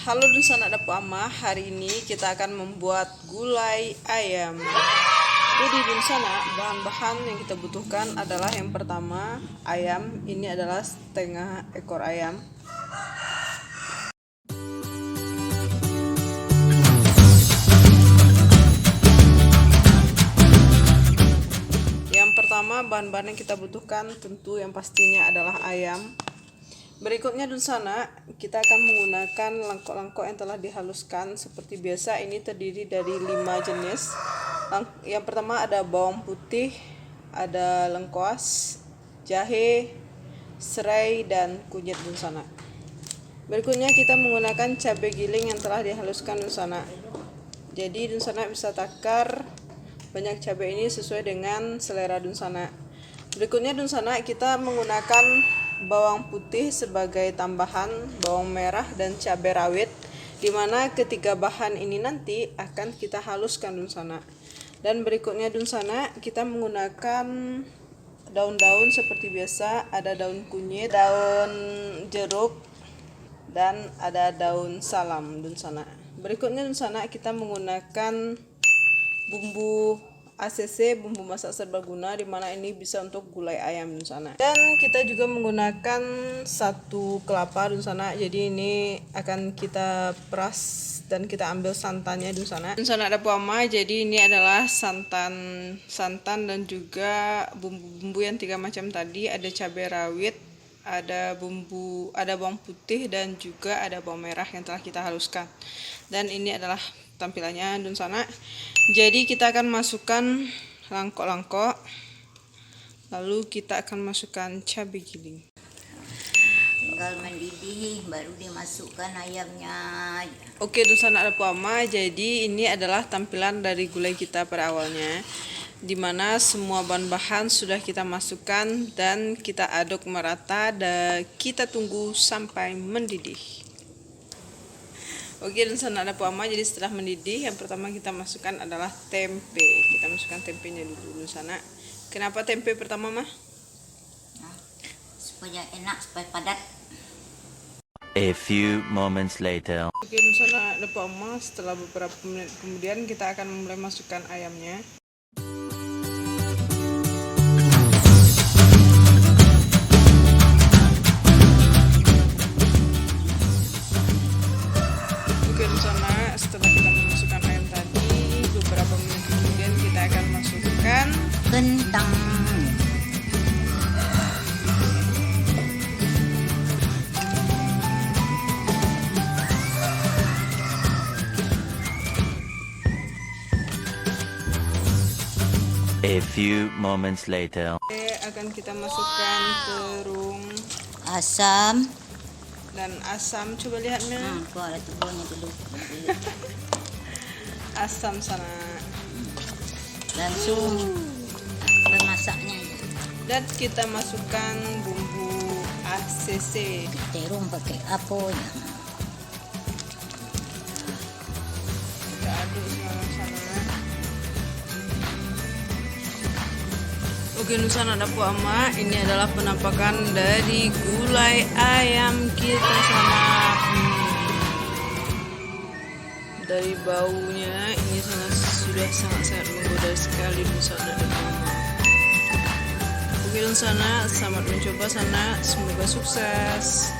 Halo Dunsana Dapur Ama, hari ini kita akan membuat gulai ayam. Jadi Dunsana, bahan-bahan yang kita butuhkan adalah yang pertama ayam. Ini adalah setengah ekor ayam. Yang pertama bahan-bahan yang kita butuhkan tentu yang pastinya adalah ayam. Berikutnya Dunsana, kita akan menggunakan langkok-langkok yang telah dihaluskan. Seperti biasa ini terdiri dari 5 jenis. Yang pertama ada bawang putih, ada lengkuas, jahe, serai, dan kunyit Dunsana. Berikutnya kita menggunakan cabai giling yang telah dihaluskan Dunsana. Jadi Dunsana bisa takar banyak cabai ini sesuai dengan selera Dunsana. Berikutnya Dunsana, kita menggunakan bawang putih sebagai tambahan, bawang merah dan cabai rawit, dimana ketiga bahan ini nanti akan kita haluskan Dunsana. Dan berikutnya Dunsana, kita menggunakan daun-daun seperti biasa, ada daun kunyit, daun jeruk, dan ada daun salam Dunsana. Berikutnya Dunsana, kita menggunakan bumbu ACC, bumbu masak serbaguna, dimana ini bisa untuk gulai ayam Dunsana. Dan kita juga menggunakan 1 kelapa Dunsana. Jadi ini akan kita peras dan kita ambil santannya Dunsana. Dunsana Dapur Ama, jadi ini adalah santan dan juga bumbu-bumbu yang 3 macam tadi. Ada cabai rawit, ada bawang putih, dan juga ada bawang merah yang telah kita haluskan. Dan ini adalah tampilannya Dunsana. Jadi kita akan masukkan langkok-langkok, lalu kita akan masukkan cabai giling. Tinggal mendidih baru dimasukkan ayamnya. Oke Dunsana Dapur Ama, jadi ini adalah tampilan dari gulai kita pada awalnya, dimana semua bahan-bahan sudah kita masukkan dan kita aduk merata dan kita tunggu sampai mendidih. Oke Dunsana Dapur Ama, jadi setelah mendidih, yang pertama kita masukkan adalah tempe. Kita masukkan tempenya dulu Dunsana. Kenapa tempe pertama mah? Nah, supaya enak, supaya padat. A few moments later. Oke Dunsana Dapur Ama, setelah beberapa menit kemudian kita akan mulai masukkan ayamnya. Dunsana, setelah kita memasukkan ayam tadi, beberapa menit kemudian kita akan masukkan Kentang. A few moments later. Akan kita masukkan terung Asam. dan asam. Coba lihatnya. Kau ada tubuhnya dulu. Asam sana. Langsung memasaknya. Dan kita masukkan bumbu ACC. Terung pakai apa ya? Kita aduk sama-sama. Oke Dunsana Dapur Ama, ini adalah penampakan dari gulai ayam kita sana. Dari baunya ini sudah sangat menggoda sekali Dunsana Dapur Ama. Oke Dunsana, selamat mencoba sana, semoga sukses.